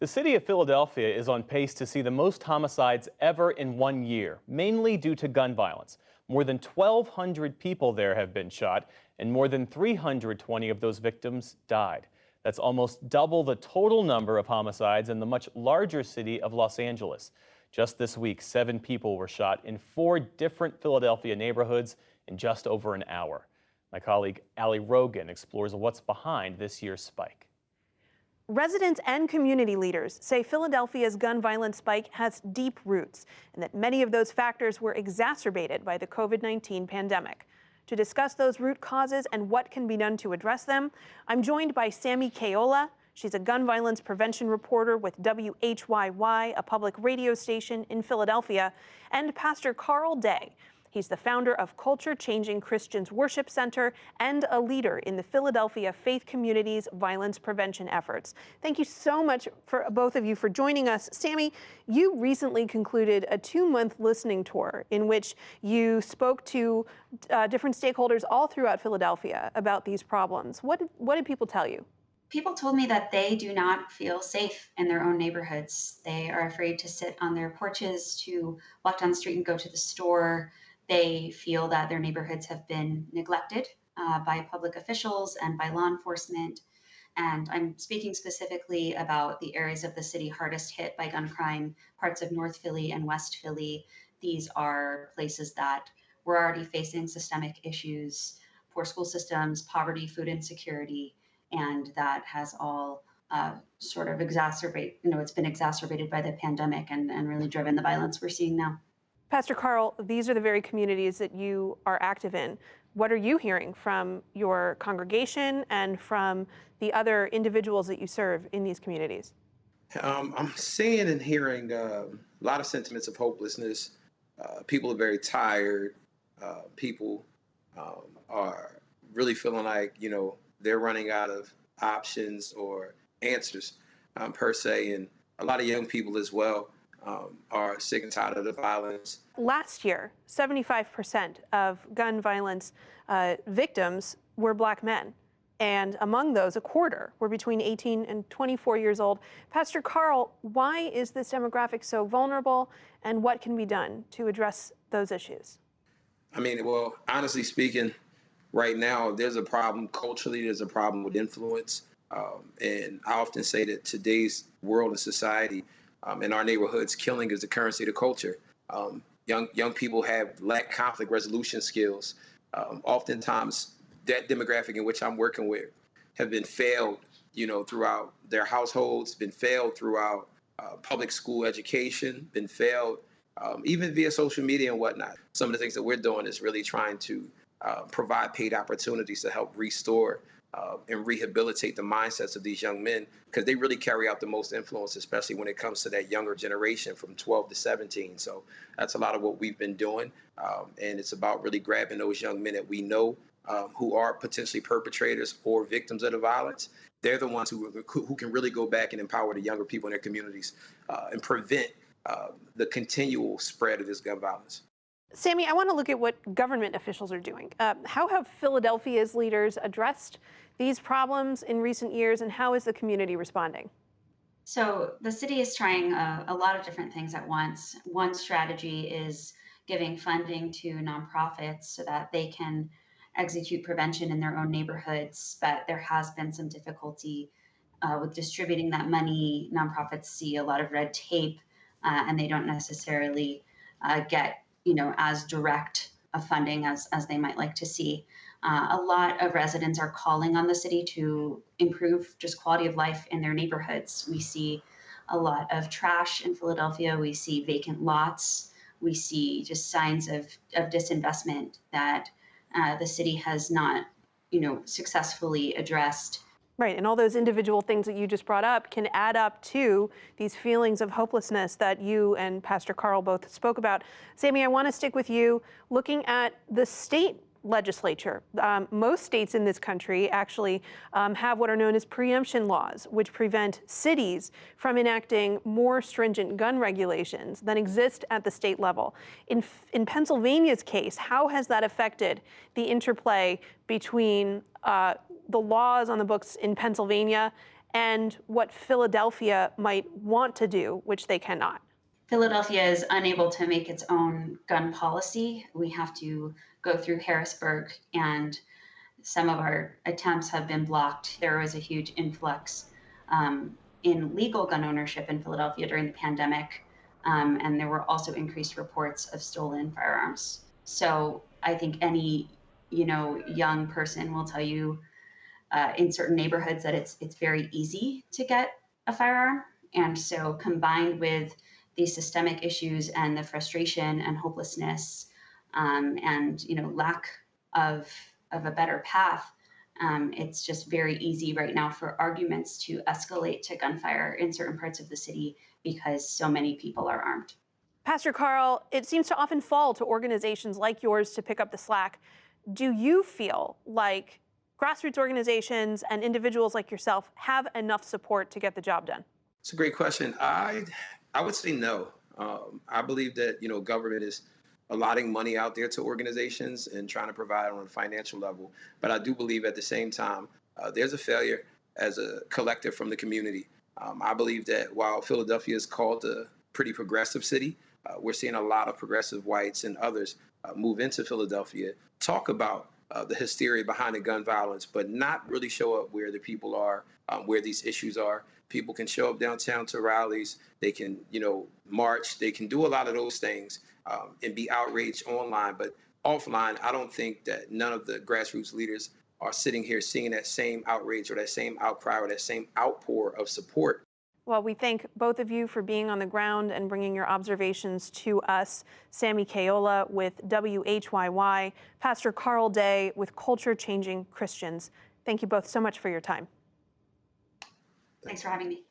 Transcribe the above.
The city of Philadelphia is on pace to see the most homicides ever in 1 year, mainly due to gun violence. More than 1,200 people there have been shot, and more than 320 of those victims died. That's almost double the total number of homicides in the much larger city of Los Angeles. Just this week, 7 people were shot in 4 different Philadelphia neighborhoods in just over an hour. My colleague Ali Rogin explores what's behind this year's spike. Residents and community leaders say Philadelphia's gun violence spike has deep roots and that many of those factors were exacerbated by the COVID-19 pandemic. To discuss those root causes and what can be done to address them, I'm joined by Sammy. She's a gun violence prevention reporter with WHYY, a public radio station in Philadelphia, and Pastor Carl Day. He's the founder of Culture Changing Christians Worship Center and a leader in the Philadelphia faith community's violence prevention efforts. Thank you so much for both of you for joining us. Sammy, you recently concluded a 2-month listening tour in which you spoke to different stakeholders all throughout Philadelphia about these problems. What did people tell you? People told me that they do not feel safe in their own neighborhoods. They are afraid to sit on their porches, to walk down the street and go to the store. They feel that their neighborhoods have been neglected by public officials and by law enforcement. And I'm speaking specifically about the areas of the city hardest hit by gun crime, parts of North Philly and West Philly. These are places that were already facing systemic issues, poor school systems, poverty, food insecurity, and that has all sort of it's been exacerbated by the pandemic and really driven the violence we're seeing now. Pastor Carl, these are the very communities that you are active in. What are you hearing from your congregation and from the other individuals that you serve in these communities? I'm seeing and hearing a lot of sentiments of hopelessness. People are very tired. People are really feeling like, they're running out of options or answers per se. And a lot of young people as well are sick and tired of the violence. Last year, 75% of gun violence victims were Black men. And among those, a quarter were between 18 and 24 years old. Pastor Carl, why is this demographic so vulnerable, and what can be done to address those issues? Well, honestly speaking, right now, there's a problem culturally, there's a problem with influence. And I often say that today's world and society, in our neighborhoods, killing is the currency of the culture. Young people lack conflict resolution skills. Oftentimes, that demographic in which I'm working with have been failed, throughout their households, been failed throughout public school education, been failed even via social media and whatnot. Some of the things that we're doing is really trying to provide paid opportunities to help restore and rehabilitate the mindsets of these young men, because they really carry out the most influence, especially when it comes to that younger generation from 12 to 17. So that's a lot of what we've been doing. And it's about really grabbing those young men that we know who are potentially perpetrators or victims of the violence. They're the ones who can really go back and empower the younger people in their communities and prevent the continual spread of this gun violence. Sammy, I want to look at what government officials are doing. How have Philadelphia's leaders addressed these problems in recent years, and how is the community responding? So the city is trying a lot of different things at once. One strategy is giving funding to nonprofits so that they can execute prevention in their own neighborhoods, but there has been some difficulty with distributing that money. Nonprofits see a lot of red tape, and they don't necessarily get as direct a funding as they might like to see. A lot of residents are calling on the city to improve just quality of life in their neighborhoods. We see a lot of trash in Philadelphia. We see vacant lots. We see just signs of disinvestment that the city has not, successfully addressed. Right, and all those individual things that you just brought up can add up to these feelings of hopelessness that you and Pastor Carl both spoke about. Sammy, I want to stick with you. Looking at the state legislature, most states in this country actually have what are known as preemption laws, which prevent cities from enacting more stringent gun regulations than exist at the state level. In Pennsylvania's case, how has that affected the interplay between the laws on the books in Pennsylvania and what Philadelphia might want to do, which they cannot? Philadelphia is unable to make its own gun policy. We have to go through Harrisburg, and some of our attempts have been blocked. There was a huge influx in legal gun ownership in Philadelphia during the pandemic, and there were also increased reports of stolen firearms. So I think any young person will tell you in certain neighborhoods that it's very easy to get a firearm, and so combined with these systemic issues and the frustration and hopelessness and lack of a better path, it's just very easy right now for arguments to escalate to gunfire in certain parts of the city because so many people are armed. Pastor Carl, it seems to often fall to organizations like yours to pick up the slack. Do you feel like grassroots organizations and individuals like yourself have enough support to get the job done? It's a great question. I would say no. I believe that government is allotting money out there to organizations and trying to provide on a financial level. But I do believe at the same time there's a failure as a collective from the community. I believe that while Philadelphia is called a pretty progressive city, we're seeing a lot of progressive whites and others move into Philadelphia, talk about the hysteria behind the gun violence, but not really show up where the people are, where these issues are. People can show up downtown to rallies. They can, march. They can do a lot of those things and be outraged online. But offline, I don't think that none of the grassroots leaders are sitting here seeing that same outrage or that same outcry or that same outpour of support. Well, we thank both of you for being on the ground and bringing your observations to us. Sammy Kayola with WHYY, Pastor Carl Day with Culture Changing Christians. Thank you both so much for your time. Thanks for having me.